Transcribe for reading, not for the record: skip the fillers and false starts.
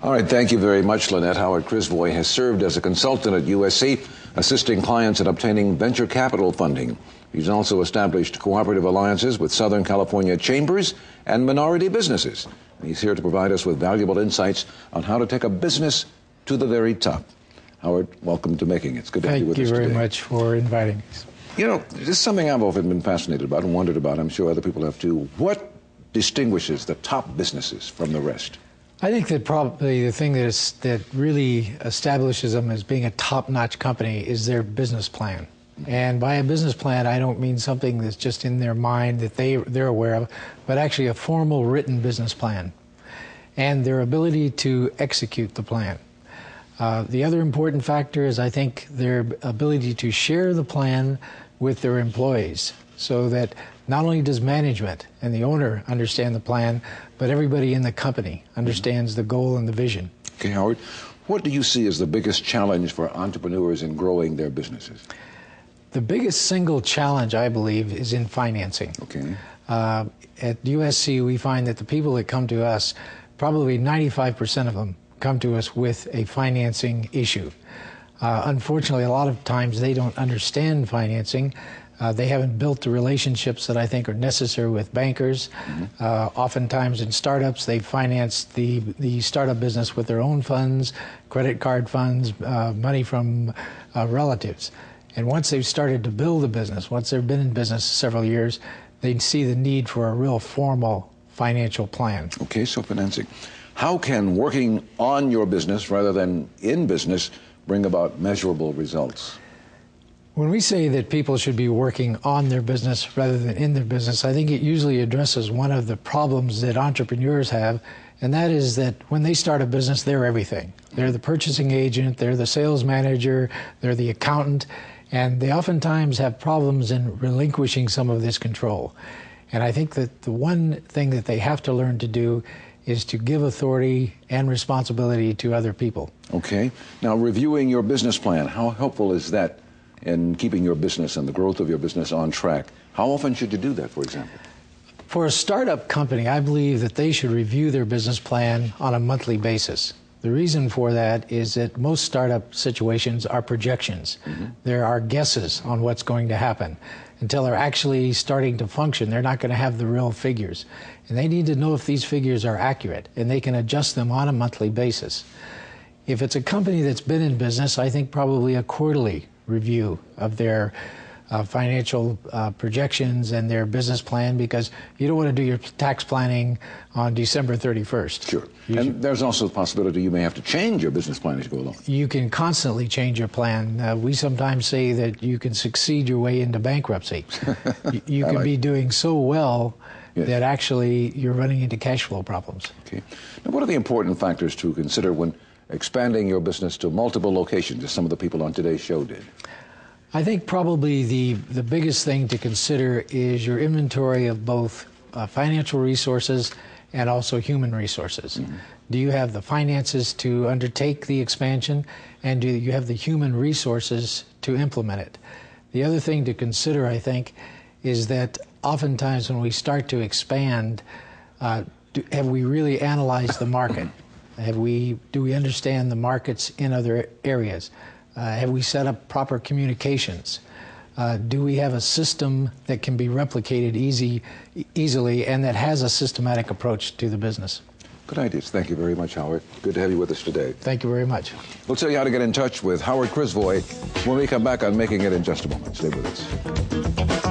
All right, thank you very much, Lynette. Howard Crisvoy has served as a consultant at USC, assisting clients in obtaining venture capital funding. He's also established cooperative alliances with Southern California chambers and minority businesses. He's here to provide us with valuable insights on how to take a business to the very top. Howard, welcome to Making It. It's good to have you with us today. Thank you very much for inviting us. You know, this is something I've often been fascinated about and wondered about. I'm sure other people have too. What distinguishes the top businesses from the rest? I think that probably the thing that really establishes them as being a top-notch company is their business plan. And by a business plan, I don't mean something that's just in their mind that they're aware of, but actually a formal written business plan and their ability to execute the plan. The other important factor is, I think, their ability to share the plan with their employees so that not only does management and the owner understand the plan, but everybody in the company understands the goal and the vision. Okay, Howard, what do you see as the biggest challenge for entrepreneurs in growing their businesses? The biggest single challenge, I believe, is in financing. Okay. At USC, we find that the people that come to us, probably 95% of them come to us with a financing issue. Unfortunately, a lot of times they don't understand financing. They haven't built the relationships that I think are necessary with bankers. Oftentimes in startups, they finance the startup business with their own funds, credit card funds, money from relatives. And once they've started to build a business, once they've been in business several years, they see the need for a real formal financial plan. Okay, so financing. How can working on your business rather than in business bring about measurable results? When we say that people should be working on their business rather than in their business, I think it usually addresses one of the problems that entrepreneurs have, and that is that when they start a business, they're everything. They're the purchasing agent, they're the sales manager, they're the accountant, and they oftentimes have problems in relinquishing some of this control. And I think that the one thing that they have to learn to do is to give authority and responsibility to other people. Okay. Now, reviewing your business plan, how helpful is that in keeping your business and the growth of your business on track? How often should you do that, for example? For a startup company, I believe that they should review their business plan on a monthly basis. The reason for that is that most startup situations are projections. There are guesses on what's going to happen. Until they're actually starting to function, they're not going to have the real figures. And they need to know if these figures are accurate, and they can adjust them on a monthly basis. If it's a company that's been in business, I think probably a quarterly review of their financial projections and their business plan, because you don't want to do your tax planning on December 31st. Sure. And there's also the possibility you may have to change your business plan as you go along. You can constantly change your plan. We sometimes say that you can succeed your way into bankruptcy. You can be doing so well that actually you're running into cash flow problems. Okay. Now, what are the important factors to consider when expanding your business to multiple locations, as some of the people on today's show did? I think probably the biggest thing to consider is your inventory of both financial resources and also human resources. Do you have the finances to undertake the expansion, and do you have the human resources to implement it? The other thing to consider, I think, is that oftentimes when we start to expand, have we really analyzed the market? Do we understand the markets in other areas? Have we set up proper communications? Do we have a system that can be replicated easily and that has a systematic approach to the business? Good ideas. Thank you very much, Howard. Good to have you with us today. Thank you very much. We'll tell you how to get in touch with Howard Crisvoy when we come back on Making It in just a moment. Stay with us.